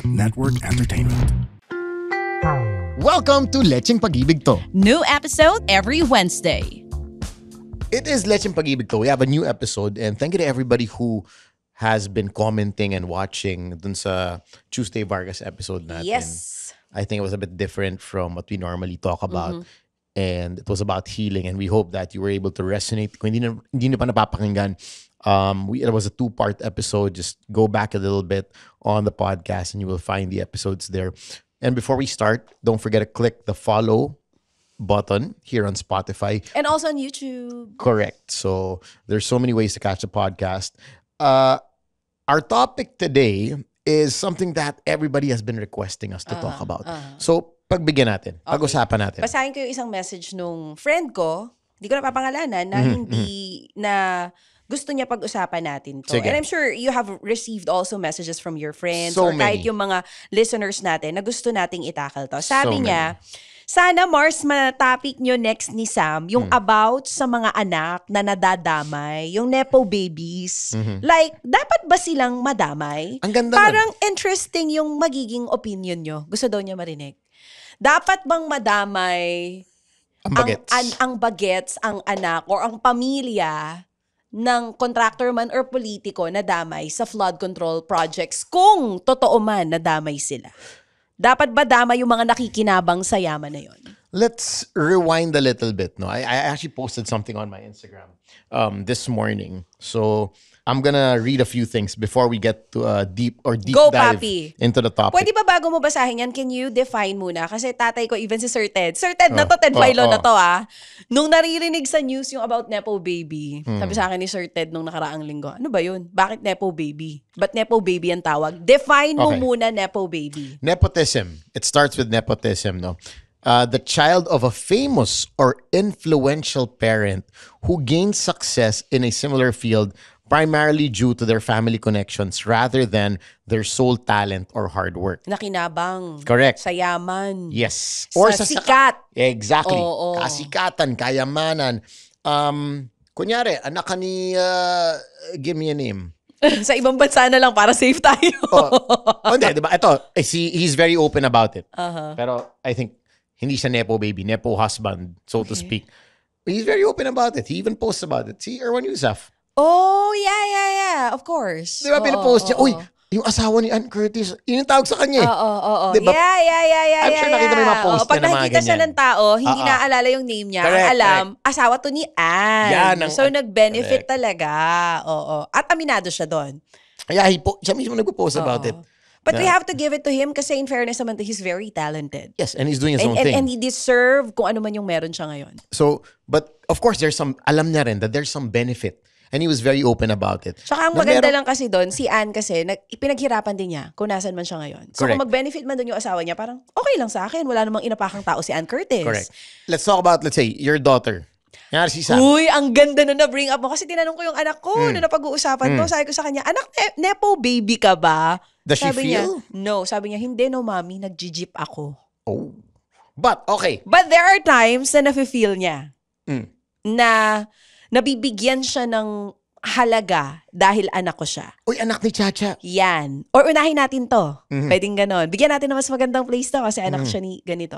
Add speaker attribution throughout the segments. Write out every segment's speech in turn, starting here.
Speaker 1: Network Entertainment.
Speaker 2: Welcome to Lecheng Pag-ibig To.
Speaker 3: New episode every Wednesday.
Speaker 2: It is Lecheng Pag-ibig To. We have a new episode and thank you to everybody who has been commenting and watching dun sa Tuesday Vargas episode natin.
Speaker 3: Yes.
Speaker 2: I think it was a bit different from what we normally talk about. And it was about healing and we hope that you were able to resonate. Kung hindi na pa napapakinggan, it was a 2-part episode. Just go back a little bit on the podcast and you will find the episodes there. And before we start, don't forget to click the follow button here on Spotify.
Speaker 3: And also on YouTube.
Speaker 2: Correct. So there's so many ways to catch the podcast. Our topic today is something that everybody has been requesting us to talk about. So pagbigyan natin, pag-usapan natin.
Speaker 3: Basahin ko yung isang message nung friend ko, hindi ko na papangalanan, na hindi na gusto niya pag-usapan natin to.
Speaker 2: Sige.
Speaker 3: And I'm sure you have received also messages from your friends
Speaker 2: So
Speaker 3: or kahit
Speaker 2: many.
Speaker 3: yung mga listeners natin na gusto nating itakal to. Sabi
Speaker 2: So
Speaker 3: niya, sana Mars, topic nyo next ni Sam, yung about sa mga anak na nadadamay, yung nepo babies. Like, dapat ba silang madamay?
Speaker 2: Ang ganda
Speaker 3: Parang interesting yung magiging opinion nyo. Gusto daw niya marinig. Dapat bang madamay
Speaker 2: Ang bagets.
Speaker 3: ang bagets, ang anak, or ang pamilya ng contractor man or politiko na damay sa flood control projects kung totoo man na damay sila? Dapat ba damay yung mga nakikinabang sa yaman na yon?
Speaker 2: Let's rewind a little bit. No, I actually posted something on my Instagram this morning. So I'm gonna read a few things before we get to a deep
Speaker 3: Go,
Speaker 2: dive
Speaker 3: Papi.
Speaker 2: into the topic.
Speaker 3: Pwede ba bago mo basahin yan, can you define muna? Kasi tatay ko, even si Sir Ted na to, Ted Filon na to nung naririnig sa news yung about Nepo Baby, sabi sa akin ni Sir Ted nung nakaraang linggo, ano ba yun? Bakit Nepo Baby? Ba't Nepo Baby ang tawag? Define mo
Speaker 2: Okay.
Speaker 3: muna Nepo Baby.
Speaker 2: Nepotism. It starts with nepotism, no? The child of a famous or influential parent who gains success in a similar field primarily due to their family connections rather than their sole talent or hard work.
Speaker 3: Nakinabang.
Speaker 2: Correct.
Speaker 3: Sa yaman.
Speaker 2: Yes.
Speaker 3: Sa sikat.
Speaker 2: Exactly.
Speaker 3: Oo.
Speaker 2: Kasikatan, kayamanan. Kunyari, anak ka ni, give me a name.
Speaker 3: Sa ibang bansa na lang para safe tayo.
Speaker 2: Hindi, diba? Ito, he's very open about it. Pero I think, hindi siya nepo baby, nepo husband, so to speak. He's very open about it. He even posts about it. See, Erwan Yusuf.
Speaker 3: Oh, yeah. Of course.
Speaker 2: Diba, pinapost niya, uy, yung asawa ni Ann Curtis, yun yung tawag sa kanya.
Speaker 3: Oo.
Speaker 2: Diba?
Speaker 3: Yeah.
Speaker 2: I'm sure nakita mo yung mga post
Speaker 3: Pag
Speaker 2: niya na mga
Speaker 3: nakikita siya
Speaker 2: ganyan.
Speaker 3: ng tao, hindi naaalala yung name niya.
Speaker 2: Correct,
Speaker 3: Ang alam, asawa to ni Ann.
Speaker 2: Yan
Speaker 3: So, nag-benefit
Speaker 2: correct.
Speaker 3: talaga. Oo. At aminado siya doon.
Speaker 2: Kaya siya mismo nagpo-post about it.
Speaker 3: But we have to give it to him kasi in fairness naman, he's very talented.
Speaker 2: Yes, and he's doing his own thing.
Speaker 3: And he deserve kung ano man yung meron siya ngayon.
Speaker 2: So, but of course, alam niya rin that there's some benefit. And he was very open about it.
Speaker 3: Tsaka ang
Speaker 2: Na
Speaker 3: maganda
Speaker 2: meron-
Speaker 3: lang kasi doon, si Ann kasi, ipinaghirapan din niya kung nasan man siya ngayon. So
Speaker 2: Correct.
Speaker 3: kung mag-benefit man doon yung asawa niya, parang okay lang sa akin. Wala namang inapakang tao si Ann Curtis.
Speaker 2: Correct. Let's talk about, let's say, your daughter. Nga si Sam.
Speaker 3: Uy, ang ganda na na-bring up mo. Kasi tinanong ko yung anak ko na napag-uusapan ko. Sabi ko sa kanya, anak, nepo baby ka ba?
Speaker 2: Does she
Speaker 3: Sabi niya,
Speaker 2: feel?
Speaker 3: no. Sabi niya, hindi no, mami. Nag-jeep ako.
Speaker 2: Oh. But, okay.
Speaker 3: But there are times na nafe-feel niya na nabibigyan siya ng halaga dahil anak ko siya.
Speaker 2: Uy, anak ni Chacha.
Speaker 3: Yan. Or unahin natin to. Pwedeng ganon. Bigyan natin ng mas magandang place to kasi anak siya ni ganito.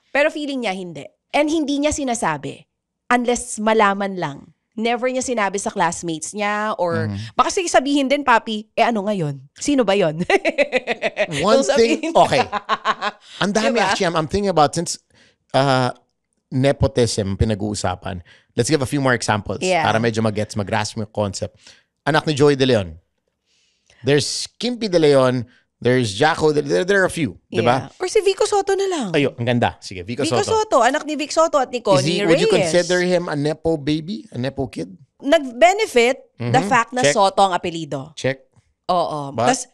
Speaker 3: Pero feeling niya hindi. And hindi niya sinasabi. Unless malaman lang. Never niya sinabi sa classmates niya or baka sige sabihin din, Papi, ano ngayon? Sino ba yon?
Speaker 2: One
Speaker 3: Kung
Speaker 2: thing,
Speaker 3: sabihin-
Speaker 2: okay. Ang dami
Speaker 3: Diba?
Speaker 2: actually, I'm thinking about, since nepotism pinag-uusapan, let's give a few more examples.
Speaker 3: Yeah.
Speaker 2: Para medyo mag-grasp mo yung concept. Anak ni Joey De Leon. There's Kimpy De Leon. There's Jacko. There are a few. Diba?
Speaker 3: Yeah. Or si Vico Soto na lang.
Speaker 2: Ayo, ang ganda. Sige, Vico
Speaker 3: Vico
Speaker 2: Soto.
Speaker 3: Soto. Anak ni Vic Soto at ni Connie Reyes.
Speaker 2: Would you consider him a nepo baby? A nepo kid?
Speaker 3: Nag-benefit the fact na
Speaker 2: Check.
Speaker 3: Soto ang apelido.
Speaker 2: Check.
Speaker 3: Oo.
Speaker 2: But-
Speaker 3: Tapos,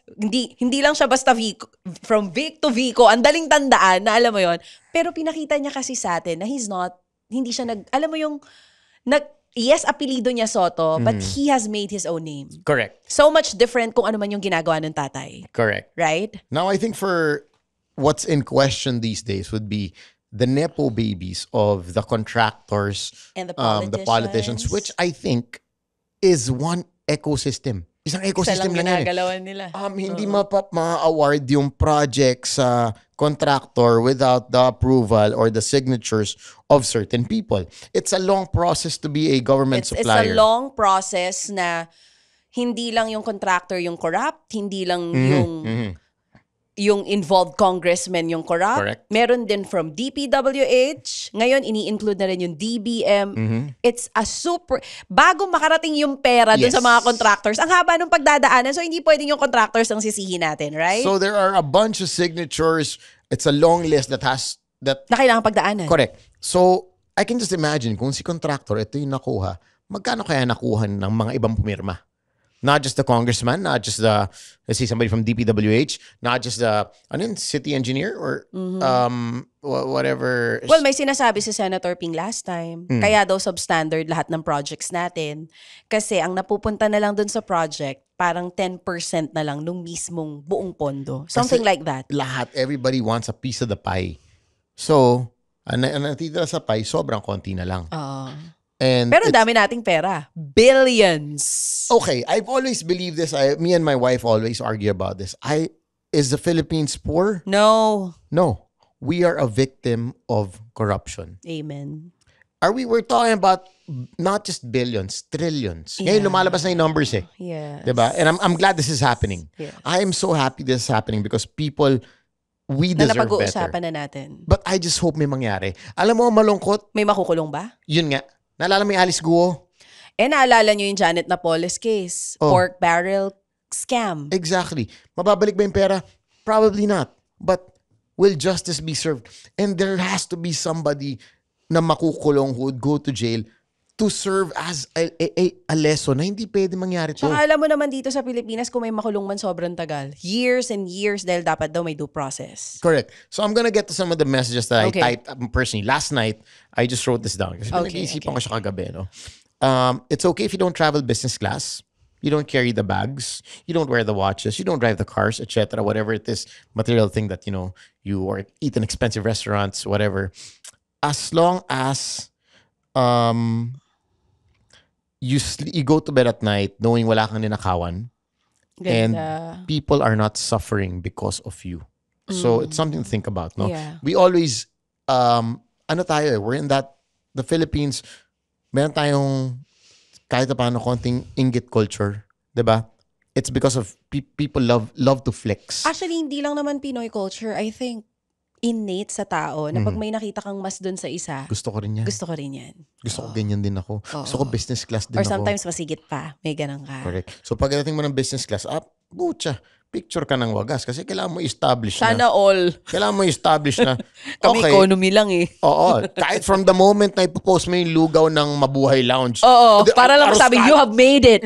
Speaker 3: hindi lang siya basta Vico, from Vic to Vico, ang daling tandaan na alam mo yon. Pero pinakita niya kasi sa atin na hindi siya alam mo yung, yes, apelido niya Soto, but he has made his own name.
Speaker 2: Correct.
Speaker 3: So much different kung ano man yung ginagawa ng tatay.
Speaker 2: Correct.
Speaker 3: Right?
Speaker 2: Now, I think for what's in question these days would be the nepo babies of the contractors,
Speaker 3: And the
Speaker 2: politicians, which I think is one ecosystem. Isang
Speaker 3: Isa
Speaker 2: ecosystem
Speaker 3: lang
Speaker 2: lang yan.
Speaker 3: ginagalawan nila.
Speaker 2: Hindi ma-award yung project sa contractor without the approval or the signatures of certain people. It's a long process to be a government
Speaker 3: It's a
Speaker 2: supplier.
Speaker 3: long process na hindi lang yung contractor yung corrupt, hindi lang yung involved congressman yung corrupt.
Speaker 2: Correct.
Speaker 3: Meron din from DPWH. Ngayon, ini-include na rin yung DBM. It's a super... Bago makarating yung pera dun
Speaker 2: Yes.
Speaker 3: sa mga contractors, ang haba nung pagdadaanan. So, hindi pwedeng yung contractors ang sisihin natin, right?
Speaker 2: So there are a bunch of signatures. It's a long list that
Speaker 3: na kailangan pagdaanan.
Speaker 2: correct. So I can just imagine kung si contractor ito yung nakuha, magkano kaya nakuha ng mga ibang pumirma? Not just the congressman, not just the, let's say somebody from DPWH, not just the city engineer or whatever.
Speaker 3: Well, may sinasabi si Senator Ping last time. Kaya daw substandard lahat ng projects natin. Kasi ang napupunta na lang dun sa project, parang 10% na lang nung mismong buong pondo. Something like that.
Speaker 2: Lahat, everybody wants a piece of the pie. So, ang natitira sa pie, sobrang konti na lang. And
Speaker 3: Pero dami nating pera. Billions.
Speaker 2: okay, I've always believed this. Me and my wife always argue about this. Is the Philippines poor?
Speaker 3: No.
Speaker 2: No. We are a victim of corruption.
Speaker 3: Amen.
Speaker 2: We're talking about not just billions, trillions. Ngayon lumalabas na yung numbers eh.
Speaker 3: Yes.
Speaker 2: Diba? And I'm glad this is happening.
Speaker 3: Yes.
Speaker 2: I am so happy this is happening because people, we
Speaker 3: Na
Speaker 2: deserve
Speaker 3: napag-uusapan
Speaker 2: better.
Speaker 3: na natin.
Speaker 2: But I just hope may mangyari. Alam mo, malungkot,
Speaker 3: May makukulong ba?
Speaker 2: yun nga. Naalala mo yung Alice Guo?
Speaker 3: Naalala nyo yung Janet Napoles case. Pork barrel scam.
Speaker 2: Exactly. Mababalik ba yung pera? Probably not. But will justice be served? And there has to be somebody na makukulong who would go to jail to serve as a lesson na hindi pwede mangyari to.
Speaker 3: Saka alam mo naman dito sa Pilipinas kung may makulong man sobrang tagal. Years and years dahil dapat daw may due process.
Speaker 2: Correct. So I'm gonna get to some of the messages that
Speaker 3: Okay.
Speaker 2: I typed personally. Last night, I just wrote this down. Kasi pinag-iisipan ko siya kagabi. No? It's okay if you don't travel business class. You don't carry the bags. You don't wear the watches. You don't drive the cars, etc. Whatever it is, material thing that, you or eat in expensive restaurants, whatever. As long as you go to bed at night knowing wala kang ninakawan, and
Speaker 3: Ganda.
Speaker 2: people are not suffering because of you. So it's something to think about, no?
Speaker 3: Yeah.
Speaker 2: We always we're in the Philippines, meron tayong kahit na paano konting inggit culture, 'di ba? It's because of people love to flex.
Speaker 3: Actually, hindi lang naman Pinoy culture. I think innate sa tao na pag may nakita kang mas dun sa isa,
Speaker 2: Gusto ko rin yan.
Speaker 3: gusto ko rin yan.
Speaker 2: Gusto ko ganyan din ako. Gusto ko business class din
Speaker 3: Or
Speaker 2: ako.
Speaker 3: sometimes masigit pa. May ganun ka.
Speaker 2: Correct. So pagdating mo ng business class, butya, picture ka ng wagas kasi kailangan mo establish na.
Speaker 3: Sana all.
Speaker 2: Kailangan mo establish na.
Speaker 3: Kami
Speaker 2: Okay.
Speaker 3: economy lang eh.
Speaker 2: Oo. Kahit from the moment na ipopost mo yung lugaw ng Mabuhay Lounge.
Speaker 3: Oo.
Speaker 2: Di-
Speaker 3: Para lang
Speaker 2: aros
Speaker 3: sabi,
Speaker 2: ka.
Speaker 3: you have made it.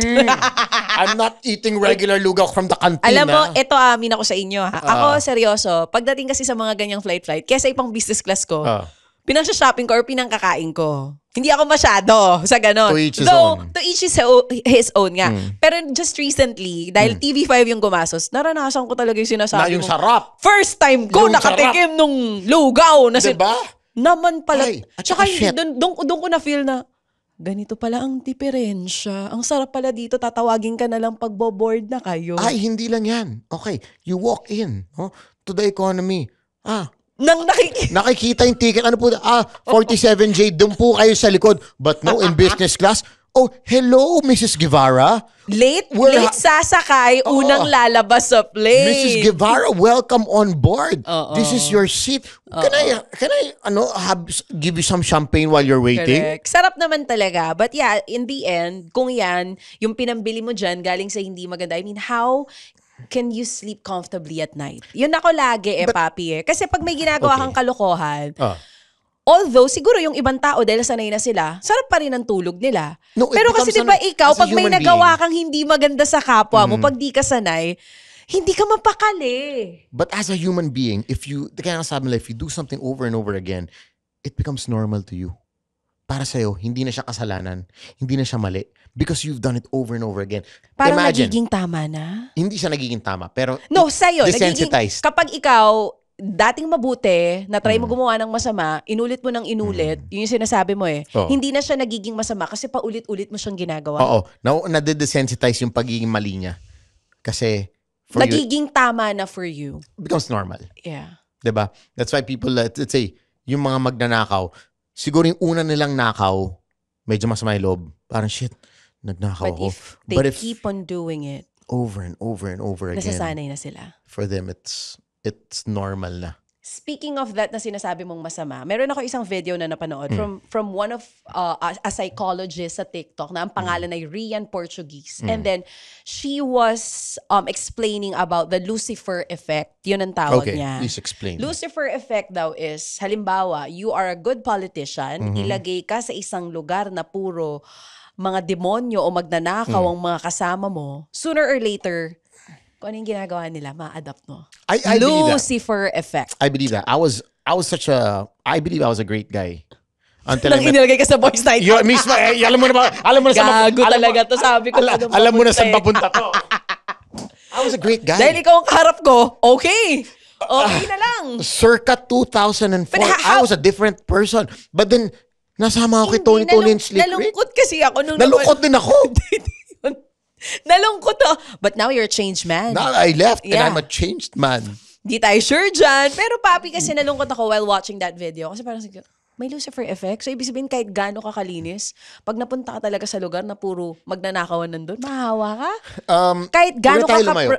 Speaker 2: I'm not eating regular lugaw from the canteen.
Speaker 3: Alam mo,
Speaker 2: ah.
Speaker 3: ito amin ako sa inyo. Ha? Ako, seryoso. Pagdating kasi sa mga ganyang flight, kesa ipang business class ko, pinang-shopping ko or pinang-kakain ko. Hindi ako masyado sa ganon.
Speaker 2: To each his
Speaker 3: Though,
Speaker 2: own.
Speaker 3: to each his own nga. Pero just recently, dahil TV5 yung gumasos, naranasan ko talaga yung
Speaker 2: Na
Speaker 3: sinasabi
Speaker 2: yung
Speaker 3: mo.
Speaker 2: sarap.
Speaker 3: First time ko
Speaker 2: Yung
Speaker 3: nakatikim nung lugaw. Na
Speaker 2: Diba?
Speaker 3: naman pala.
Speaker 2: Ay, at
Speaker 3: Tsaka
Speaker 2: saka shit.
Speaker 3: doon ko na-feel na, ganito pala ang diferensya. Ang sarap pala dito, tatawagin ka na lang pagbo-board na kayo.
Speaker 2: Ay, hindi lang yan. Okay. You walk in to the economy.
Speaker 3: Nang
Speaker 2: Nakikita yung ticket. Ano po? 47J. Doon po kayo sa likod. But no, in business class. Oh, hello, Mrs. Guevara.
Speaker 3: late
Speaker 2: We're
Speaker 3: sasakay, unang lalabas sa plane.
Speaker 2: Mrs. Guevara, welcome on board. This is your seat. Can I give you some champagne while you're waiting?
Speaker 3: Correct. Sarap naman talaga. But yeah, in the end, kung yan, yung pinambili mo dyan, galing sa hindi maganda. I mean, how can you sleep comfortably at night? Yun ako lagi papi. Kasi pag may ginagawa kang kalokohan, although, siguro yung ibang tao, dahil sanay na sila, sarap pa rin ang tulog nila.
Speaker 2: No,
Speaker 3: pero kasi diba ikaw,
Speaker 2: as a
Speaker 3: pag may
Speaker 2: human
Speaker 3: nagawa
Speaker 2: being,
Speaker 3: kang hindi maganda sa kapwa mo, pag di ka sanay, hindi ka mapakali.
Speaker 2: But as a human being, if you do something over and over again, it becomes normal to you. Para sa'yo, hindi na siya kasalanan. Hindi na siya mali. Because you've done it over and over again.
Speaker 3: Parang
Speaker 2: Imagine,
Speaker 3: nagiging tama na.
Speaker 2: hindi siya nagiging tama, pero
Speaker 3: No, sa'yo.
Speaker 2: desensitized.
Speaker 3: Kapag ikaw, dating mabuti, na try mo gumawa ng masama, inulit mo ng inulit, yun yung sinasabi mo
Speaker 2: Oo.
Speaker 3: Hindi na siya nagiging masama kasi paulit-ulit mo siyang ginagawa.
Speaker 2: Oo. Nadedesensitize yung pagiging mali niya. Kasi, for you,
Speaker 3: Nagiging tama na for you.
Speaker 2: becomes normal.
Speaker 3: Yeah.
Speaker 2: Diba? That's why people, let's say, yung mga magnanakaw, siguro yung una nilang nakaw, medyo masama yung loob. Parang, shit, nagnakaw
Speaker 3: But
Speaker 2: ako.
Speaker 3: if they keep on doing it,
Speaker 2: over and over and over again,
Speaker 3: nasasanay na sila.
Speaker 2: for them, it's normal na.
Speaker 3: Speaking of that na sinasabi mong masama, meron ako isang video na napanood from one of a psychologist sa TikTok na ang pangalan ay Rian Portuguese. And then she was explaining about the Lucifer effect. Yun ang tawag
Speaker 2: Okay,
Speaker 3: niya.
Speaker 2: please explain.
Speaker 3: Lucifer effect daw is, halimbawa, you are a good politician, ilagay ka sa isang lugar na puro mga demonyo o magnanakaw ang mga kasama mo, sooner or later, kung ano yung ginagawa nila, ma-adapt mo.
Speaker 2: I believe that.
Speaker 3: Lucifer effect.
Speaker 2: I believe that. I believe I was a great guy. Until
Speaker 3: Nang inilagay ka sa boys night.
Speaker 2: Yo, mismo, alam mo na ba?
Speaker 3: Gago talaga to, sabi ko.
Speaker 2: Alam mo na saan papunta to. I was a great guy.
Speaker 3: Dahil ikaw ang kaharap ko, okay. Okay na lang.
Speaker 2: Circa 2004,
Speaker 3: But
Speaker 2: I was a different person. But then, nasama ako kay Tony and Slick Rick.
Speaker 3: Nalungkot kasi ako.
Speaker 2: Nalungkot din ako.
Speaker 3: Nalungkot to. But now you're a changed man.
Speaker 2: Now I left and
Speaker 3: Yeah.
Speaker 2: I'm a changed man.
Speaker 3: Di tayo sure dyan. Pero papi kasi nalungkot ako while watching that video. Kasi parang may Lucifer effect. So ibig sabihin kahit gaano ka kalinis, pag napunta ka talaga sa lugar na puro magnanakawan nandun, mahahawa ka. Kahit gaano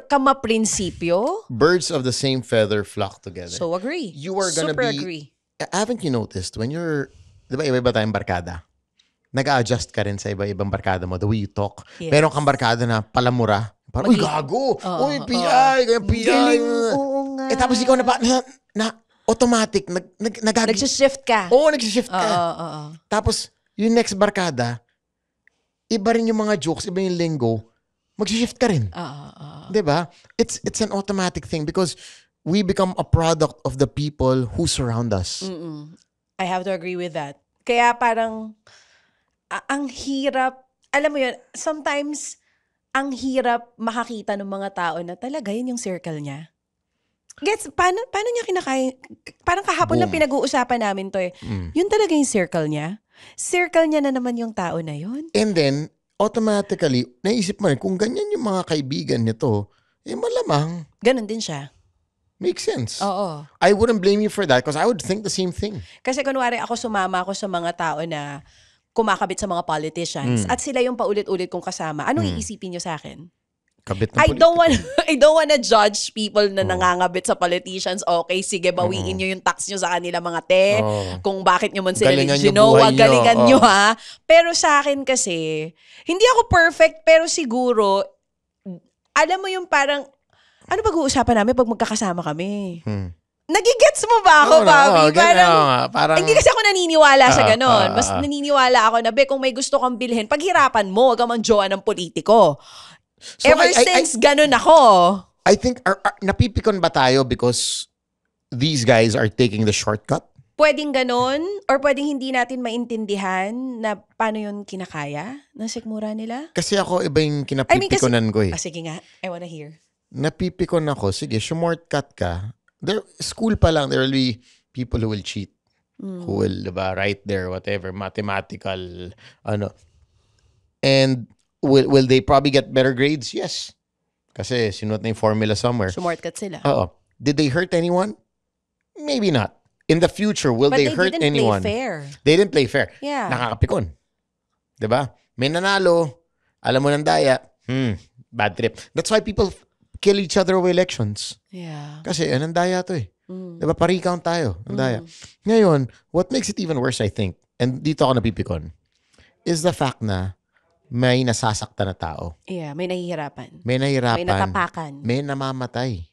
Speaker 3: ka maprinsipyo.
Speaker 2: Birds of the same feather flock together.
Speaker 3: So agree.
Speaker 2: You are gonna
Speaker 3: Super
Speaker 2: be...
Speaker 3: agree.
Speaker 2: Haven't you noticed when you're... Di ba iba-iba tayong barkada? Nag-a-adjust ka rin sa iba-ibang barkada mo, the way you talk.
Speaker 3: Yes.
Speaker 2: Meron kang barkada na palamura. Parang, uy, gago! Uy, PI! Ganyan, PI!
Speaker 3: Oo nga.
Speaker 2: Tapos ikaw na automatic,
Speaker 3: Nagsishift ka.
Speaker 2: Oo, nagsishift ka.
Speaker 3: Oo.
Speaker 2: Tapos, yung next barkada, iba rin yung mga jokes, iba yung lingo, magsishift ka rin. Diba? It's an automatic thing because we become a product of the people who surround us.
Speaker 3: I have to agree with that. Kaya parang, ang hirap, alam mo yun, sometimes, ang hirap makakita ng mga tao na talaga yun yung circle niya. Gets, paano niya kinakaya? Parang kahapon lang pinag-uusapan namin to eh. Yun talaga yung circle niya. Circle niya na naman yung tao na yun.
Speaker 2: And then, automatically, naisip mo rin, kung ganyan yung mga kaibigan nito, malamang.
Speaker 3: Ganon din siya.
Speaker 2: Makes sense.
Speaker 3: Oo.
Speaker 2: I wouldn't blame you for that because I would think the same thing.
Speaker 3: Kasi kunwari sumama ako sa mga tao na kumakabit sa mga politicians at sila yung paulit-ulit kong kasama. Anong iisipin nyo sa akin?
Speaker 2: Kabit ng
Speaker 3: I don't wanna judge people na nangangabit sa politicians. Okay, sige, bawiin nyo yung tax nyo sa kanila mga te. Kung bakit nyo man sila ginawa, galingan nyo ha. Pero sa akin kasi, hindi ako perfect, pero siguro, alam mo yung parang, ano pag-uusapan namin pag magkakasama kami? Nagigets mo ba ako, Bobby? Parang, hindi kasi ako naniniwala sa ganon. Mas naniniwala ako na, kung may gusto kang bilhin, paghirapan mo, wag kang mang-jowa ng politiko. So Ever since ganon ako.
Speaker 2: I think, napipikon ba tayo because these guys are taking the shortcut?
Speaker 3: Pwedeng ganon, or pwedeng hindi natin maintindihan na paano yun kinakaya ng sikmura nila?
Speaker 2: Kasi ako, iba yung kinapipikonan ko eh.
Speaker 3: Sige nga, I wanna hear.
Speaker 2: Napipikon ako, sige, shortcut ka. School pa lang, there will be people who will cheat. Who will, diba, write there, whatever, mathematical, And will they probably get better grades? Yes. Kasi sinuot na yung formula somewhere.
Speaker 3: Shortcut sila.
Speaker 2: Oo. Did they hurt anyone? Maybe not. In the future, will they hurt anyone?
Speaker 3: But they didn't play fair.
Speaker 2: They didn't play fair.
Speaker 3: Yeah.
Speaker 2: Nakakapikon. Diba? May nanalo. Alam mo ng daya. Bad trip. That's why people kill each other over elections.
Speaker 3: Yeah.
Speaker 2: Kasi anong daya to eh. Diba? Pa-recount tayo. Ang daya. Ngayon, what makes it even worse, I think, and dito ako napipikon, is the fact na may nasasaktan na tao.
Speaker 3: Yeah, may nahihirapan.
Speaker 2: May nahihirapan.
Speaker 3: May natapakan.
Speaker 2: May namamatay.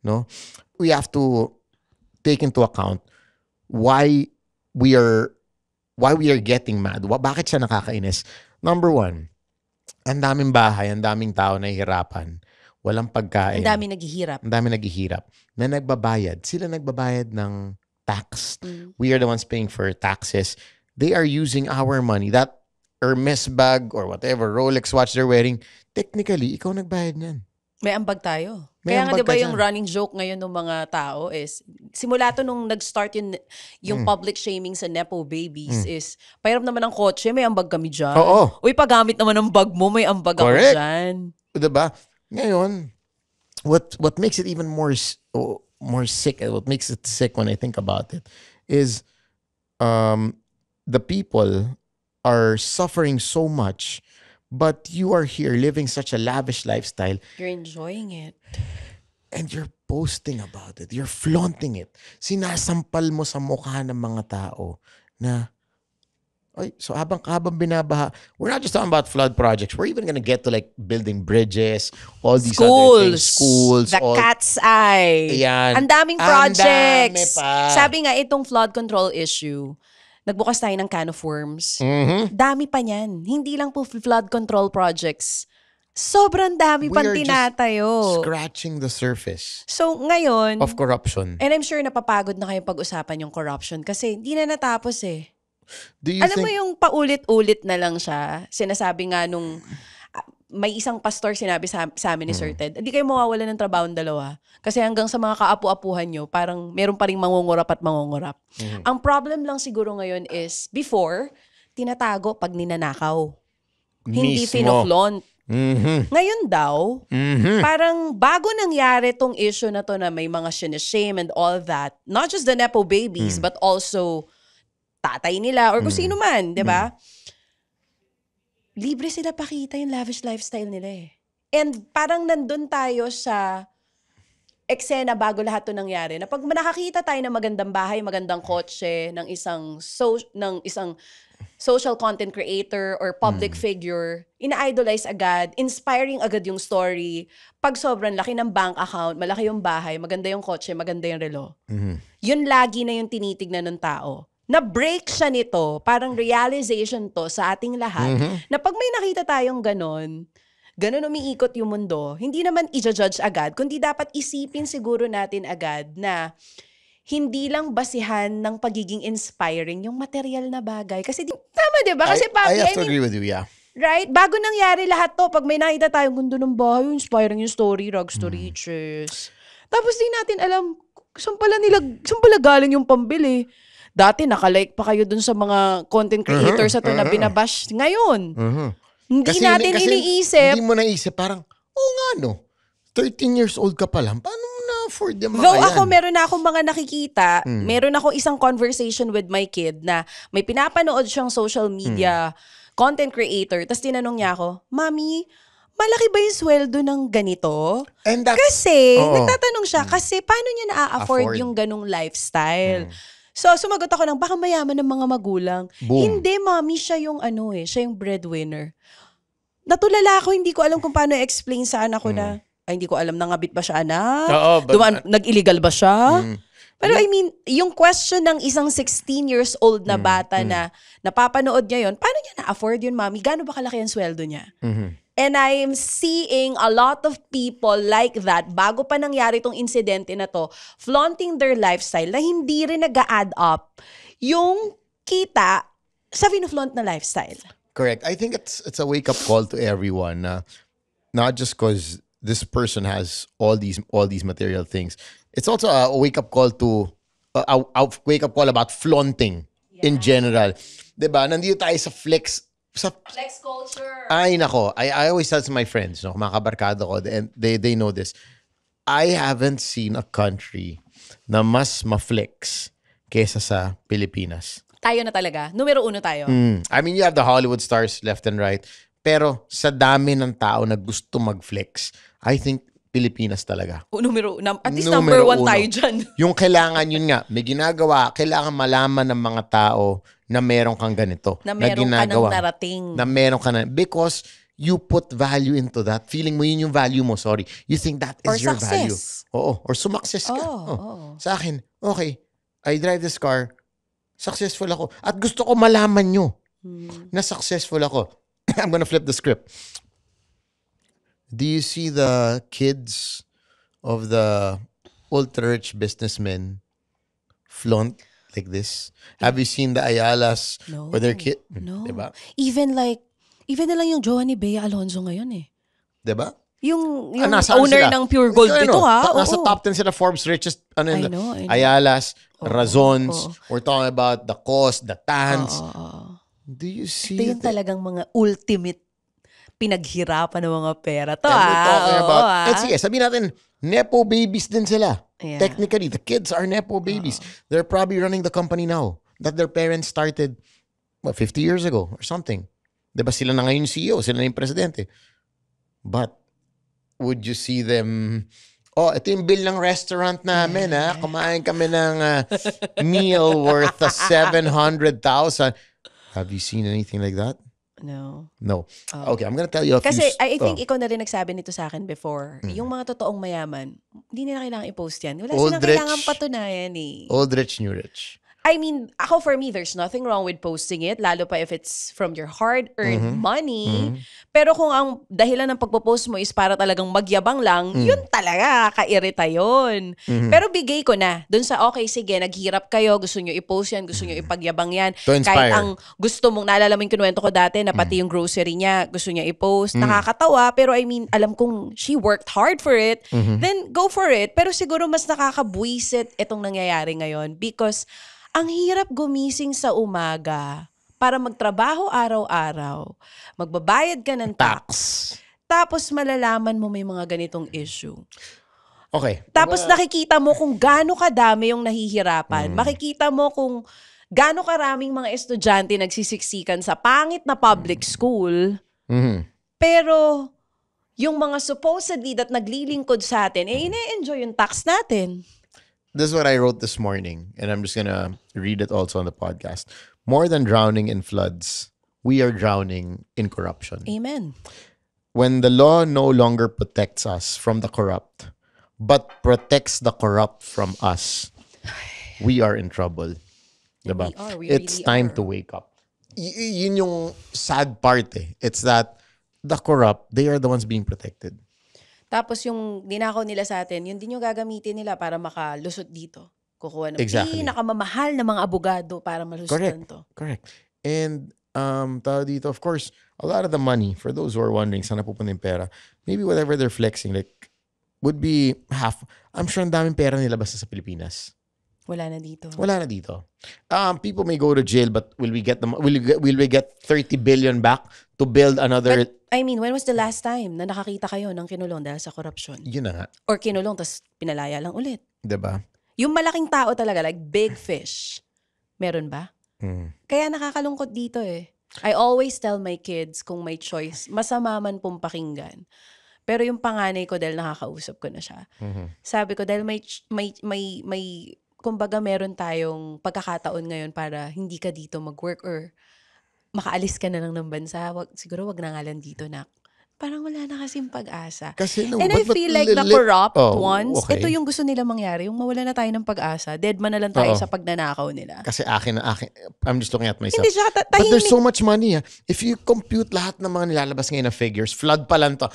Speaker 2: No? We have to take into account why we are getting mad. Bakit siya nakakainis? Number one, ang daming bahay, ang daming tao nahihirapan. Walang pagkain.
Speaker 3: Ang daming naghihirap.
Speaker 2: Ang daming naghihirap. Na nagbabayad. Sila nagbabayad ng tax. We are the ones paying for taxes. They are using our money. That Hermes bag or whatever, Rolex watch they're wearing, technically, ikaw nagbayad niyan.
Speaker 3: May ambag tayo.
Speaker 2: May
Speaker 3: Kaya nga
Speaker 2: ambag
Speaker 3: diba
Speaker 2: ka
Speaker 3: yung
Speaker 2: dyan.
Speaker 3: running joke ngayon ng mga tao is, Simula to nung nag-start yung public shaming sa Nepo babies is, pahiram naman ng kotse, may ambag kami dyan.
Speaker 2: Oo.
Speaker 3: Uy, paggamit naman ng bag mo, may ambag ako
Speaker 2: Correct.
Speaker 3: dyan.
Speaker 2: Diba? Ngayon, what makes it even more sick, what makes it sick when I think about it, is the people are suffering so much, but you are here living such a lavish lifestyle.
Speaker 3: You're enjoying it.
Speaker 2: And you're posting about it. You're flaunting it. Sinasampal mo sa mukha ng mga tao na, so habang binabaha, we're not just talking about flood projects. We're even gonna get to like building bridges, all these other things. Schools.
Speaker 3: The cat's eye.
Speaker 2: Ayan.
Speaker 3: Ang daming projects.
Speaker 2: Ang dami pa.
Speaker 3: Sabi nga, itong flood control issue, nagbukas tayo ng can of worms. Dami pa niyan. Hindi lang po flood control projects. Sobrang dami pang tinatayo.
Speaker 2: Scratching the surface.
Speaker 3: So, ngayon,
Speaker 2: of corruption.
Speaker 3: And I'm sure napapagod na kayo pag-usapan yung corruption kasi hindi na natapos eh. Alam mo yung paulit-ulit na lang siya. Sinasabi nga nung may isang pastor sinabi sa amin ni Sir Ted, hindi kayo mawawala ng trabaho ng dalawa. Kasi hanggang sa mga kaapu-apuhan nyo, parang meron pa rin mangungurap at mangungurap. Ang problem lang siguro ngayon is, before, tinatago pag ninanakaw. Hindi finoflaunt. Ngayon daw, parang bago nangyari tong issue na to na may mga shame and all that, not just the Nepo babies, but also tatay nila or kung sino man, di ba? Libre sila pakita yung lavish lifestyle nila eh. And parang nandun tayo sa eksena bago lahat to nangyari. Na pag nakakita tayo ng magandang bahay, magandang kotse, ng isang social content creator or public figure, ina-idolize agad, inspiring agad yung story. Pag sobrang laki ng bank account, malaki yung bahay, maganda yung kotse, maganda yung relo. Yun lagi na yung tinitignan ng tao. Na-break siya nito, parang realization to sa ating lahat, na pag may nakita tayong ganon umiikot yung mundo, hindi naman i-judge agad, kundi dapat isipin siguro natin agad na hindi lang basihan ng pagiging inspiring yung material na bagay. Kasi tama, di ba? Kasi
Speaker 2: I have to agree with you, yeah.
Speaker 3: Right? Bago nangyari lahat to, pag may nakita tayong gundo ng bahay, inspiring yung story, rags to riches. Tapos di natin alam, saan pala galing yung pambili. Dati nakalike pa kayo dun sa mga content creators na to na binabash. Ngayon, hindi natin iniisip.
Speaker 2: Hindi mo naisip, parang, nga no, 13 years old ka pa lang, paano mo na-afford yung mga
Speaker 3: Though
Speaker 2: yan?
Speaker 3: ako, meron na akong mga nakikita, meron ako isang conversation with my kid na may pinapanood siyang social media content creator, tapos tinanong niya ako, Mami, malaki ba yung sweldo ng ganito? Kasi, nagtatanong siya, kasi paano niya na-afford yung ganong lifestyle? So, sumagot ako ng, baka mayaman ng mga magulang.
Speaker 2: Boom.
Speaker 3: Hindi, Mami, siya yung siya yung breadwinner. Natulala ako, hindi ko alam kung paano i-explain sa anak ko na, hindi ko alam, nangabit ba siya, anak? Nag-illegal ba siya? Pero I mean, yung question ng isang 16 years old na bata na napapanood niya yun, paano niya na-afford yun, Mami? Gaano ba kalaki ang sweldo niya? And I'm seeing a lot of people like that, bago pa nangyari itong insidente na to, flaunting their lifestyle na hindi rin nag-a-add up yung kita sa flaunt na lifestyle.
Speaker 2: Correct. I think it's a wake-up call to everyone. Not just because this person has all these material things. It's also a wake-up call to a wake-up call about flaunting in general. Diba? Nandito tayo sa flex
Speaker 3: culture.
Speaker 2: Ay, nako. I always tell to my friends, no, mga kabarkada ko, and they know this. I haven't seen a country na mas ma-flex kesa sa Pilipinas.
Speaker 3: Tayo na talaga. Numero 1 tayo.
Speaker 2: I mean, you have the Hollywood stars left and right. Pero sa dami ng tao na gusto mag-flex, I think Pilipinas talaga.
Speaker 3: At least number 1 tayo dyan.
Speaker 2: Yung kailangan, yun nga, may ginagawa, kailangan malaman ng mga tao na meron kang ganito.
Speaker 3: Na meron ka ng narating.
Speaker 2: Na meron ka na. Because you put value into that. Feeling mo yun yung value mo, sorry. You think that is your
Speaker 3: success.
Speaker 2: value. Oo. Or sumakses ka. Sa akin, okay, I drive this car, successful ako. At gusto ko malaman nyo na successful ako. I'm gonna flip the script. Do you see the kids of the ultra-rich businessmen flaunt like this? Have you seen the Ayalas or their kid?
Speaker 3: No.
Speaker 2: Diba?
Speaker 3: Even na lang yung jowa ni Bea Alonzo ngayon eh.
Speaker 2: Diba?
Speaker 3: Yung
Speaker 2: Nasaan
Speaker 3: owner
Speaker 2: sila?
Speaker 3: ng Pure Gold dito, ha?
Speaker 2: Nasa
Speaker 3: Oo.
Speaker 2: top 10 sila Forbes richest,
Speaker 3: I know.
Speaker 2: Ayalas,
Speaker 3: Oo,
Speaker 2: Razons.
Speaker 3: oo.
Speaker 2: We're talking about the cost, the tans.
Speaker 3: Oo.
Speaker 2: Do you see
Speaker 3: Ito yung talagang mga ultimate pinaghirapan ng mga pera to,
Speaker 2: and we're talking
Speaker 3: Oo,
Speaker 2: about, sige, sabihin natin, Nepo babies din sila.
Speaker 3: Yeah.
Speaker 2: Technically, the kids are Nepo babies. They're probably running the company now that their parents started, 50 years ago or something. Diba sila na ngayon CEO, sila na yung presidente. But, would you see them, ito yung bill ng restaurant namin, kumain kami ng meal worth 700,000. Have you seen anything like that?
Speaker 3: No.
Speaker 2: Okay, I'm gonna tell you a few.
Speaker 3: Kasi I think ikaw na rin nagsabi nito sa akin before. Yung mga totoong mayaman, hindi nila kailangan i-post yan. Wala silang kailangan patunayan eh.
Speaker 2: Old rich, new rich.
Speaker 3: I mean, ako for me, there's nothing wrong with posting it, lalo pa if it's from your hard-earned money. Pero kung ang dahilan ng pagpo-post mo is para talagang magyabang lang, yun talaga, kairita yun. Pero bigay ko na, dun sa, okay, sige, naghirap kayo, gusto nyo i-post yan, gusto nyo ipagyabang yan.
Speaker 2: To inspire.
Speaker 3: Kahit ang gusto mong, naalala mo yung kinuwento ko dati, na pati yung grocery niya, gusto niya i-post, nakakatawa, pero I mean, alam kong she worked hard for it, then go for it. Pero siguro mas nakakabwisit itong nangyayari ngayon because ang hirap gumising sa umaga para magtrabaho araw-araw. Magbabayad ka ng tax. Tapos malalaman mo may mga ganitong issue.
Speaker 2: Okay.
Speaker 3: Tapos nakikita mo kung gaano kadami yung nahihirapan. Makikita mo kung gaano karaming mga estudyante nagsisiksikan sa pangit na public school. Pero yung mga supposedly that naglilingkod sa atin, ine-enjoy yung tax natin.
Speaker 2: This is what I wrote this morning, and I'm just gonna read it also on the podcast. More than drowning in floods, we are drowning in corruption.
Speaker 3: Amen.
Speaker 2: When the law no longer protects us from the corrupt, but protects the corrupt from us, we are in trouble. Diba? It's time to wake up. Yun yung sad part eh. It's that the corrupt, they are the ones being protected.
Speaker 3: Tapos yung dinakaw nila sa atin, yun din yung gagamitin nila para makalusot dito. Kukuha ng pinakamamahal na mga abogado para malusutan to.
Speaker 2: Correct. And tao dito, of course, a lot of the money, for those who are wondering, saan napupunta yung pera, maybe whatever they're flexing, like, would be half. I'm sure ang daming pera nila basta sa Pilipinas.
Speaker 3: Wala na dito.
Speaker 2: People may go to jail, but will we get 30 billion back to build another?
Speaker 3: But, I mean, when was the last time na nakakita kayo ng kinulong dahil sa korupsyon?
Speaker 2: Yun na nga.
Speaker 3: Or kinulong, tas pinalaya lang ulit.
Speaker 2: Diba?
Speaker 3: Yung malaking tao talaga, like big fish, meron ba? Kaya nakakalungkot dito eh. I always tell my kids, kung may choice, masama man pong pakinggan. Pero yung panganay ko, dahil nakakausap ko na siya, sabi ko, dahil may kumbaga meron tayong pagkakataon ngayon para hindi ka dito mag-work or makaalis ka na lang ng bansa, siguro wag na nga lang dito, nak. Parang wala na kasing pag-asa. And I feel like the corrupt ones, ito yung gusto nila mangyari, yung mawala na tayo ng pag-asa, dead man na lang tayo sa pagnanakaw nila.
Speaker 2: Kasi akin, I'm just looking at myself.
Speaker 3: Hindi siya,
Speaker 2: but there's so much money. If you compute lahat ng mga nilalabas ngayon na figures, flood pa lang to.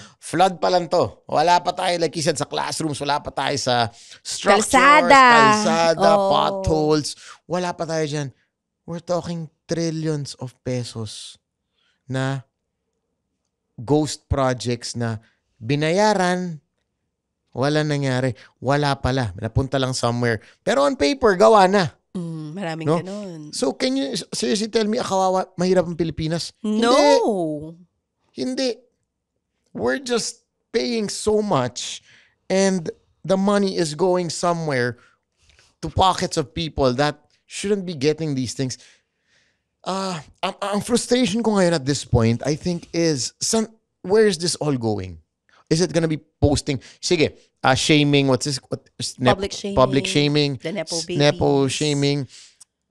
Speaker 2: Wala pa tayo, like you said, sa classrooms, wala pa tayo sa structures, kalsada, potholes. Wala pa tayo dyan. We're talking trillions of pesos na ghost projects na binayaran, wala nangyari, wala pala, napunta lang somewhere. Pero on paper, gawa na.
Speaker 3: Maraming ganun.
Speaker 2: So can you seriously tell me, kawawa, mahirap ang Pilipinas?
Speaker 3: No.
Speaker 2: Hindi. We're just paying so much and the money is going somewhere to pockets of people that shouldn't be getting these things. Ang frustration ko ngayon at this point, I think, is where is this all going? Is it gonna be posting? Sige, shaming. Public shaming.
Speaker 3: The Nepo babies.
Speaker 2: Nepo shaming.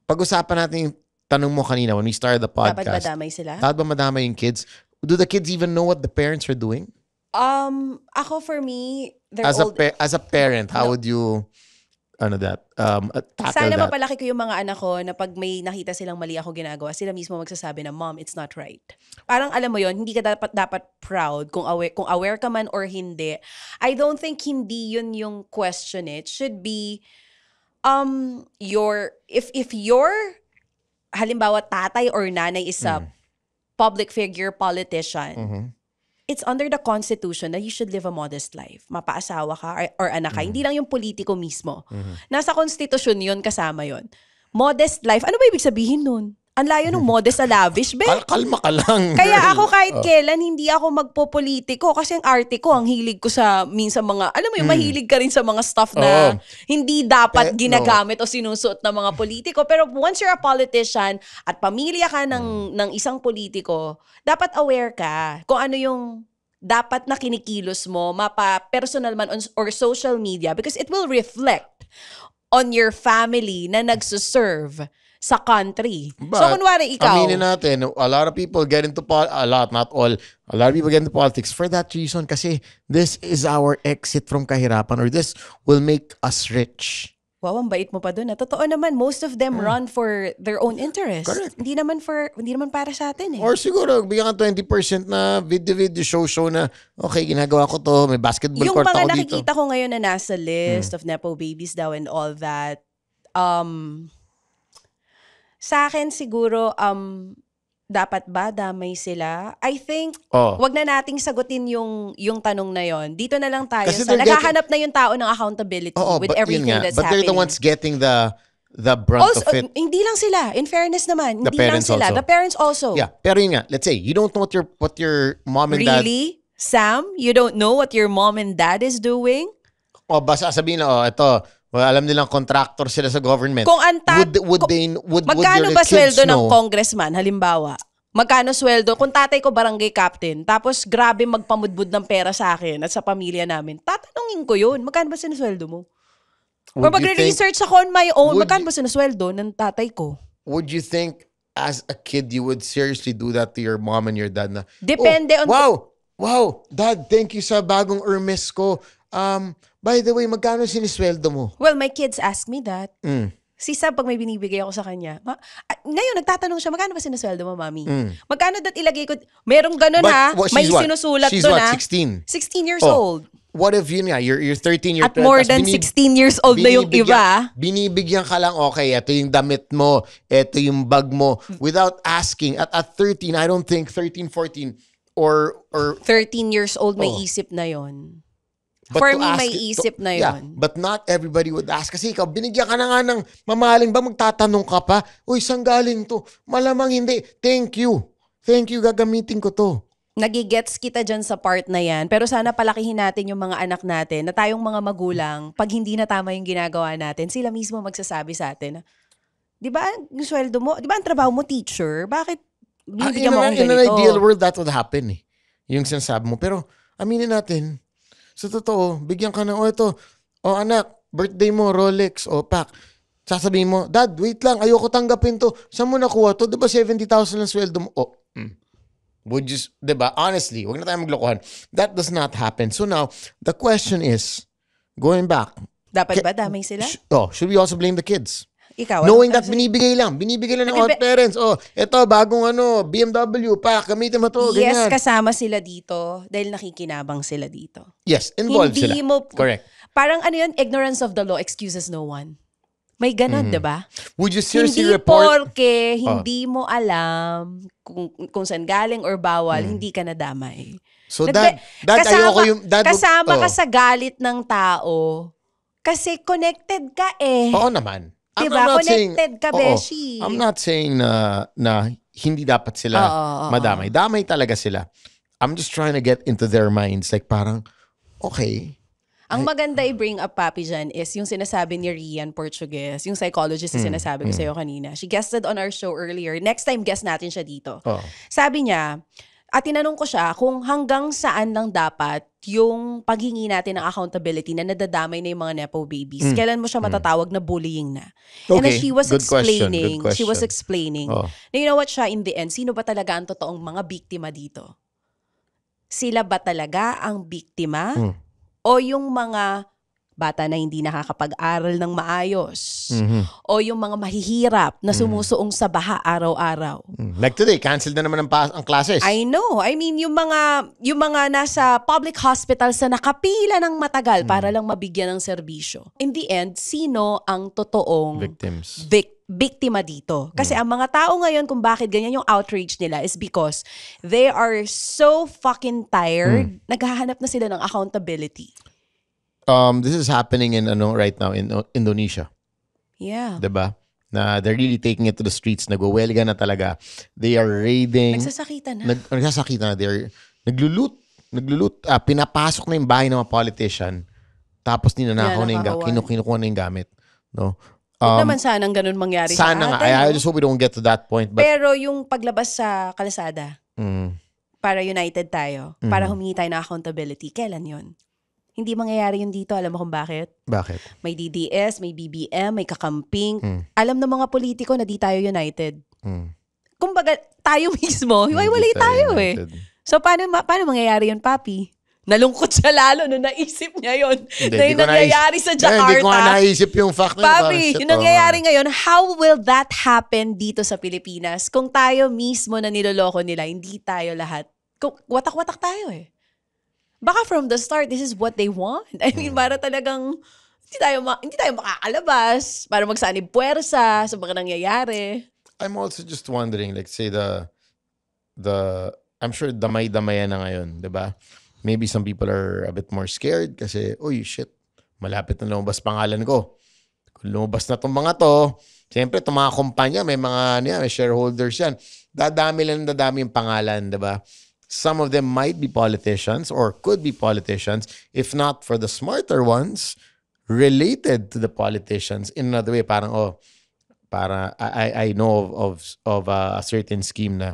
Speaker 2: Pag-usapan natin yung tanong mo kanina when we started the podcast.
Speaker 3: Dapat madamay sila?
Speaker 2: Dapat ba madamay yung kids? Do the kids even know what the parents are doing?
Speaker 3: Ako for me,
Speaker 2: as a parent, how would you tackle
Speaker 3: sana
Speaker 2: that?
Speaker 3: mapalaki ko yung mga anak ko na pag may nakita silang mali ako ginagawa, sila mismo magsasabi na, Mom, it's not right. Parang alam mo yon, hindi ka dapat proud kung aware ka man or hindi. I don't think hindi yun yung question. It should be if your halimbawa tatay or nanay is a public figure, politician, it's under the Constitution that you should live a modest life. Mapaasawa ka or anak ka. Hindi lang yung politiko mismo. Nasa Constitution yun, kasama yun. Modest life. Ano ba ibig sabihin nun? Ang layo ng modest sa lavish, be.
Speaker 2: Kalma ka lang.
Speaker 3: Kaya ako kahit kailan, hindi ako magpopolitiko kasi ang arte ko, ang hilig ko sa minsan mga, alam mo yung mahilig ka rin sa mga stuff na hindi dapat ginagamit o sinusuot ng mga politiko. Pero once you're a politician at pamilya ka ng isang politiko, dapat aware ka kung ano yung dapat na kinikilos mo, mapa personal man or social media, because it will reflect on your family na nagsuserve sa country. So, kunwari ikaw.
Speaker 2: Aminin natin, a lot of people get into a lot of people get into politics for that reason kasi this is our exit from kahirapan or this will make us rich.
Speaker 3: Wow, ang bait mo pa dun. Totoo naman, most of them run for their own interest.
Speaker 2: Correct.
Speaker 3: Hindi naman para sa atin eh.
Speaker 2: Or siguro, bigyan ka 20% na video, show na, okay, ginagawa ko to, may basketball
Speaker 3: Yung
Speaker 2: court
Speaker 3: mga
Speaker 2: ako dito.
Speaker 3: nakikita ko ngayon na nasa list of Nepo babies daw and all that, sa akin siguro, dapat ba damay sila? I think, wag na nating sagutin yung tanong na yon. Dito na lang tayo
Speaker 2: Kasi
Speaker 3: sa naghahanap na yung tao ng accountability with everything that's
Speaker 2: but
Speaker 3: happening.
Speaker 2: they're the ones getting the brunt
Speaker 3: Also,
Speaker 2: of it.
Speaker 3: hindi lang sila. In fairness naman,
Speaker 2: The
Speaker 3: hindi lang
Speaker 2: parents
Speaker 3: sila.
Speaker 2: also.
Speaker 3: The parents also.
Speaker 2: Yeah, pero yun nga, let's say, you don't know what your mom and dad...
Speaker 3: Really? Sam, you don't know what your mom and dad is doing?
Speaker 2: Basta sabihin na, alam nilang contractor sila sa government.
Speaker 3: Kung magkano
Speaker 2: your
Speaker 3: ba
Speaker 2: kids
Speaker 3: sweldo ng
Speaker 2: know?
Speaker 3: congressman, halimbawa? Magkano sweldo? Kung tatay ko barangay captain, tapos grabe magpamudbud ng pera sa akin at sa pamilya namin, tatanungin ko yun. Magkano ba sinusweldo mo? Or magre-research ako on my own, magkano ba sinusweldo ng tatay ko?
Speaker 2: Would you think as a kid you would seriously do that to your mom and your dad na,
Speaker 3: Depende on...
Speaker 2: Wow, dad, thank you sa bagong Hermes ko. By the way, magkano sinisweldo mo?
Speaker 3: Well, my kids ask me that. Si Sab, pag may binibigay ako sa kanya, ngayon, nagtatanong siya, magkano ba sinusweldo mo, mami? Magkano dat ilagay ko? Merong ganun may sinusulat doon ha.
Speaker 2: She's what? 16?
Speaker 3: 16 years old.
Speaker 2: What if yun nga, you're 13 years
Speaker 3: old. At more than 16 years old na yung iba.
Speaker 2: Binibigyan ka lang, okay, ito yung damit mo, ito yung bag mo, without asking. At 13, I don't think 13, 14, or
Speaker 3: 13 years old may isip na yon. For me, may isip na yon.
Speaker 2: But not everybody would ask. Kasi ikaw, binigyan ka na nga ng mamahaling ba, magtatanong ka pa, uy, saan galing to? Malamang hindi. Thank you, gagamitin ko to.
Speaker 3: Nagigets kita dyan sa part na yan. Pero sana palakihin natin yung mga anak natin na tayong mga magulang, pag hindi na tama yung ginagawa natin, sila mismo magsasabi sa atin, di ba yung sweldo mo, di ba ang trabaho mo teacher? Bakit binibigyan mo akong ganito?
Speaker 2: In an ideal world, that would happen eh. Yung sinasabi mo. Pero aminin natin, sa totoo, bigyan ka na, ito, anak, birthday mo, Rolex, pack. Sasabihin mo, dad, wait lang, ayoko tanggapin to. Saan mo nakuha to? Diba 70,000 lang sweldo mo? Would you, diba? Honestly, wag na tayo maglokohan. That does not happen. So now, the question is, going back.
Speaker 3: Dapat ba damay sila?
Speaker 2: Should we also blame the kids?
Speaker 3: Ikaw,
Speaker 2: knowing that binibigay lang ng all parents. Ito, bagong BMW, gamitin mo to,
Speaker 3: yes,
Speaker 2: ganyan.
Speaker 3: kasama sila dito dahil nakikinabang sila dito.
Speaker 2: Yes, involved
Speaker 3: hindi
Speaker 2: sila.
Speaker 3: Correct. Parang ignorance of the law excuses no one. May ganon, diba?
Speaker 2: Would you seriously
Speaker 3: hindi
Speaker 2: report?
Speaker 3: Porke hindi mo alam kung saan galing or bawal, hindi ka nadamay.
Speaker 2: So dad, ayoko yung...
Speaker 3: Kasama ka sa galit ng tao kasi connected ka eh.
Speaker 2: Oo naman.
Speaker 3: Diba? Connected ka, Beshi.
Speaker 2: I'm not saying na hindi dapat sila madamay. Damay talaga sila. I'm just trying to get into their minds. Like parang, okay.
Speaker 3: Ang maganda i-bring up, Papi, dyan is yung sinasabi ni Rian Portugues, yung psychologist na sinasabi ko sa'yo kanina. She guested on our show earlier. Next time, guest natin siya dito. Sabi niya, at tinanong ko siya kung hanggang saan lang dapat yung paghingi natin ng accountability na nadadamay na yung mga Nepo babies. Kailan mo siya matatawag na bullying na?
Speaker 2: Okay.
Speaker 3: And then she was explaining,
Speaker 2: Oh.
Speaker 3: na you know what siya, in the end, sino ba talaga ang totoong mga biktima dito? Sila ba talaga ang biktima? O yung mga bata na hindi nakakapag-aral ng maayos, o yung mga mahihirap na sumusuong sa baha araw-araw.
Speaker 2: Like today, canceled na naman ang classes.
Speaker 3: I know. I mean, yung mga nasa public hospitals na nakapila ng matagal para lang mabigyan ng serbisyo. In the end, sino ang totoong
Speaker 2: Victims.
Speaker 3: biktima dito? Kasi ang mga tao ngayon kung bakit ganyan yung outrage nila is because they are so fucking tired. Naghahanap na sila ng accountability.
Speaker 2: This is happening in right now in Indonesia.
Speaker 3: Yeah.
Speaker 2: 'Di ba? Na they're really taking it to the streets. Nagwawelga na talaga. They are raiding.
Speaker 3: Nagsasakitan na.
Speaker 2: Nagsasakitan na. They're naglulut. Pinapasok na yung bahay ng mga politician. Tapos ninanakaw na yung kinukuha na yung gamit. No?
Speaker 3: Huwag naman sanang ganun mangyari sa atin.
Speaker 2: Sana nga. I just hope we don't get to that point. But,
Speaker 3: pero yung paglabas sa kalsada, para united tayo, para humingi tayo ng accountability, kailan yun? Hindi mangyayari yun dito. Alam mo kung bakit?
Speaker 2: Bakit?
Speaker 3: May DDS, may BBM, may kakamping. Alam ng mga politiko na di tayo united. Kumbaga, tayo mismo, hiwalay tayo
Speaker 2: united.
Speaker 3: So, paano mangyayari yun, Papi? Nalungkot siya lalo nung naisip niya yun. Na yung nangyayari sa Jakarta.
Speaker 2: Hindi ko nga naisip yung fact na
Speaker 3: Papi, yung nangyayari ngayon, how will that happen dito sa Pilipinas kung tayo mismo na niloloko nila, hindi tayo lahat. Kung watak-watak tayo Baka from the start, this is what they want. I mean, para talagang hindi tayo makakalabas, para magsanib puwersa sa mga nangyayari.
Speaker 2: I'm also just wondering, like say I'm sure damay-damayan na ngayon, 'di ba? Maybe some people are a bit more scared kasi, shit, malapit na lumabas pangalan ko. Kung lumabas na tong mga to, siyempre itong mga kumpanya, may shareholders yan. Dadami yung pangalan, 'di ba? Some of them might be politicians or could be politicians, if not for the smarter ones, related to the politicians in another way. Parang, I know of a certain scheme na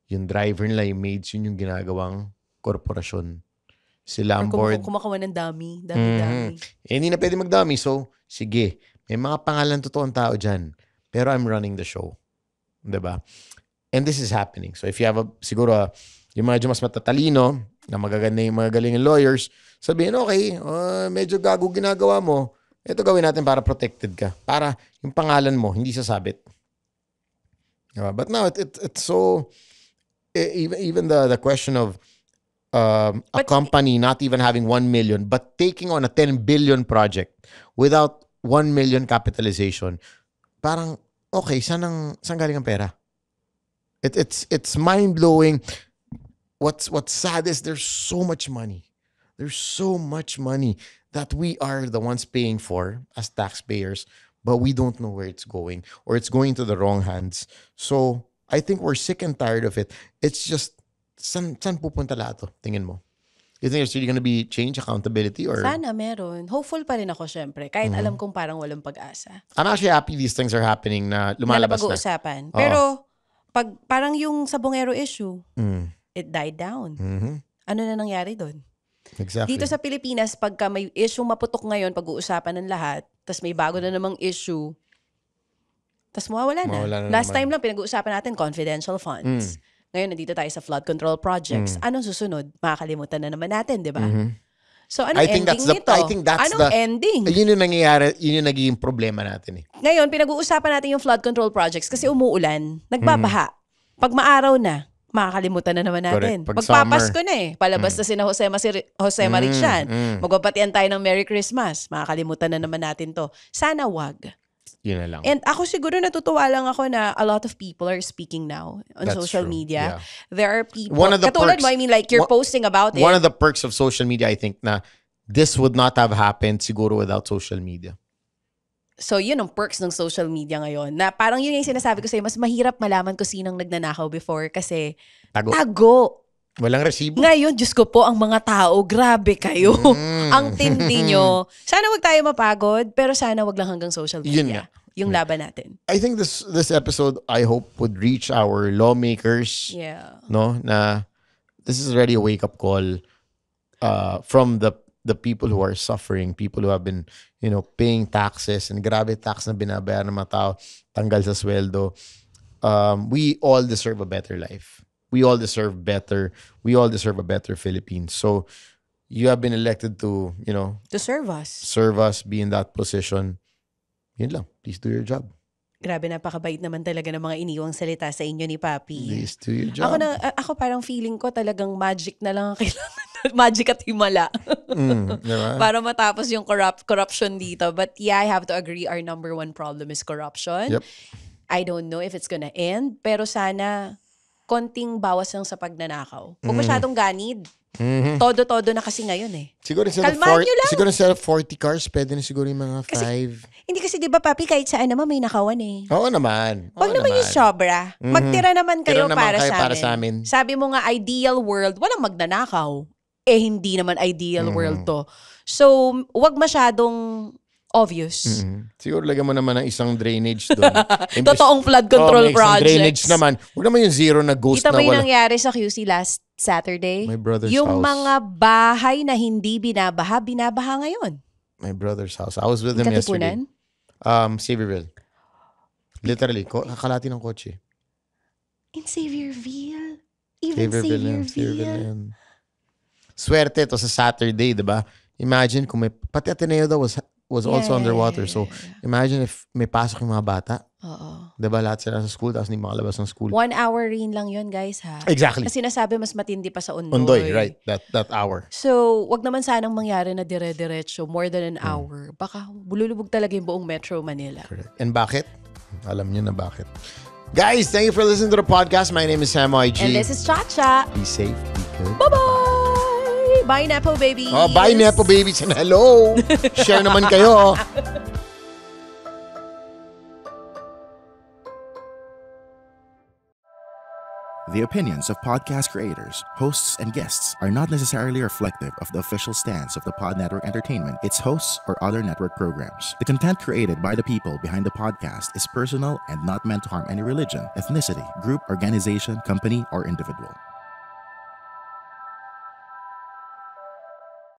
Speaker 2: yung driver nila, yung maids, yun yung ginagawang korporasyon. Sila ang board.
Speaker 3: Kumakawa ng dami.
Speaker 2: Hindi na pwede magdami. So, sige, may mga pangalan totoong tao dyan. Pero I'm running the show. Diba? And this is happening. So if you have siguro yung mga mas matatalino, na magaganda yung mga galingin lawyers, sabihin, okay, medyo gago ginagawa mo, ito gawin natin para protected ka. Para yung pangalan mo, hindi sasabit. But now, it's so, even the question of a company not even having 1 million, but taking on a 10 billion project without 1 million capitalization, parang, okay, saan galing ang pera? It's mind-blowing. What's sad is there's so much money. There's so much money that we are the ones paying for as taxpayers, but we don't know where it's going, or it's going to the wrong hands. So I think we're sick and tired of it. It's just, saan pupunta lahat to? Tingin mo? You think there's really gonna be change, accountability? Or
Speaker 3: sana meron. Hopeful pa rin ako syempre. Kahit alam kong parang walang pag-asa.
Speaker 2: I'm actually happy these things are happening na lumalabas na.
Speaker 3: Pag-uusapan. Pero parang yung Sabongero issue, it died down. Ano na nangyari doon?
Speaker 2: Exactly.
Speaker 3: Dito sa Pilipinas, pagka may issue maputok ngayon, pag-uusapan ng lahat, tas may bago na namang issue, tas mawawala na. Last time lang, pinag-uusapan natin, confidential funds. Ngayon, nandito tayo sa flood control projects. Anong susunod? Makakalimutan na naman natin, di ba? So, anong ending nito? Anong ending?
Speaker 2: Yun yung nangyayari, yun yung naging problema natin.
Speaker 3: Ngayon, pinag-uusapan natin yung flood control projects kasi umuulan, nagbabaha. Pag maaraw na, makakalimutan na naman natin. Pagpapasko na palabas na sina Jose Marichan. Magbabatian tayo ng Merry Christmas. Makakalimutan na naman natin to. Sana wag.
Speaker 2: Yun na lang.
Speaker 3: And ako siguro natutuwa lang ako na a lot of people are speaking now on social media. Yeah. There are people, katulad mo, I mean like you're posting about it.
Speaker 2: One of the perks of social media, I think, na this would not have happened siguro without social media.
Speaker 3: So, yun ang perks ng social media ngayon. Na parang yun yung sinasabi ko sa'yo, mas mahirap malaman ko sinong nagnanakaw before kasi tago.
Speaker 2: Walang resibo.
Speaker 3: Ngayon, Diyos ko po, ang mga tao, grabe kayo. Ang tindi nyo. Sana wag tayo mapagod, pero sana wag lang hanggang social media. Yung laban natin.
Speaker 2: I think this episode, I hope, would reach our lawmakers.
Speaker 3: Yeah.
Speaker 2: No? Na this is already a wake-up call from the people who are suffering, people who have been, paying taxes, and grabe tax na binabayaran ng mga tao, tanggal sa sweldo. We all deserve a better life. We all deserve better. We all deserve a better Philippines. So, you have been elected to,
Speaker 3: To serve us,
Speaker 2: be in that position. Yun lang. Please do your job.
Speaker 3: Grabe, napakabait naman talaga ng mga iniwang salita sa inyo ni Papi.
Speaker 2: Please do your job.
Speaker 3: Ako parang feeling ko talagang magic na lang ang kailangan. Magic at himala.
Speaker 2: Diba?
Speaker 3: Para matapos yung corruption dito. But yeah, I have to agree, our number one problem is corruption.
Speaker 2: Yep.
Speaker 3: I don't know if it's gonna end, pero sana konting bawas lang sa pagnanakaw. Huwag masyadong ganid. Todo-todo na kasi ngayon eh.
Speaker 2: Siguro
Speaker 3: Kalmahan nyo lang.
Speaker 2: Siguro instead of 40 cars, pwede na siguro yung mga 5.
Speaker 3: Hindi kasi di ba, Papi, kahit saan naman may nakawan eh.
Speaker 2: Oo naman.
Speaker 3: Huwag naman yung sobra. Magtira naman kayo,
Speaker 2: Tira naman kayo
Speaker 3: para sa amin. Sabi mo nga, ideal world, walang magnanakaw. Hindi naman ideal world to. So, wag masyadong obvious.
Speaker 2: Siguro lagyan mo naman ng isang drainage doon.
Speaker 3: Totoong flood control projects.
Speaker 2: Drainage naman. Huwag naman yung zero na ghost
Speaker 3: Kita
Speaker 2: na
Speaker 3: mo yung
Speaker 2: wala.
Speaker 3: nangyari sa QC last Saturday?
Speaker 2: My brother's
Speaker 3: yung
Speaker 2: house.
Speaker 3: mga bahay na hindi binabaha ngayon.
Speaker 2: My brother's house. I was with him yesterday. Saviorville. Literally, kalahati ng kotse.
Speaker 3: In Saviorville? Even Saviorville?
Speaker 2: Swerte to sa Saturday, diba? Imagine kung pati Ateneo daw was also underwater. So, imagine if may pasok yung mga bata.
Speaker 3: Oo.
Speaker 2: Diba lahat sila sa school tapos hindi makalabas ng school.
Speaker 3: 1 hour rin lang yun, guys, ha?
Speaker 2: Exactly.
Speaker 3: Kasi sinasabi mas matindi pa sa Ondoy.
Speaker 2: Ondoy, right. That hour.
Speaker 3: So, wag naman sanang mangyari na dire-diretso, more than an hour. Baka bululubog talaga yung buong Metro Manila.
Speaker 2: Correct. And bakit? Alam niyo na bakit. Guys, thank you for listening to the podcast. My name is Sam YG.
Speaker 3: And this is Chacha.
Speaker 2: Be safe, be good.
Speaker 3: Bye-bye! Bye, Nepo babies!
Speaker 2: Oh, bye, Nepo babies, and hello! Share naman kayo.
Speaker 1: The opinions of podcast creators, hosts, and guests are not necessarily reflective of the official stance of the Pod Network Entertainment, its hosts, or other network programs. The content created by the people behind the podcast is personal and not meant to harm any religion, ethnicity, group, organization, company, or individual.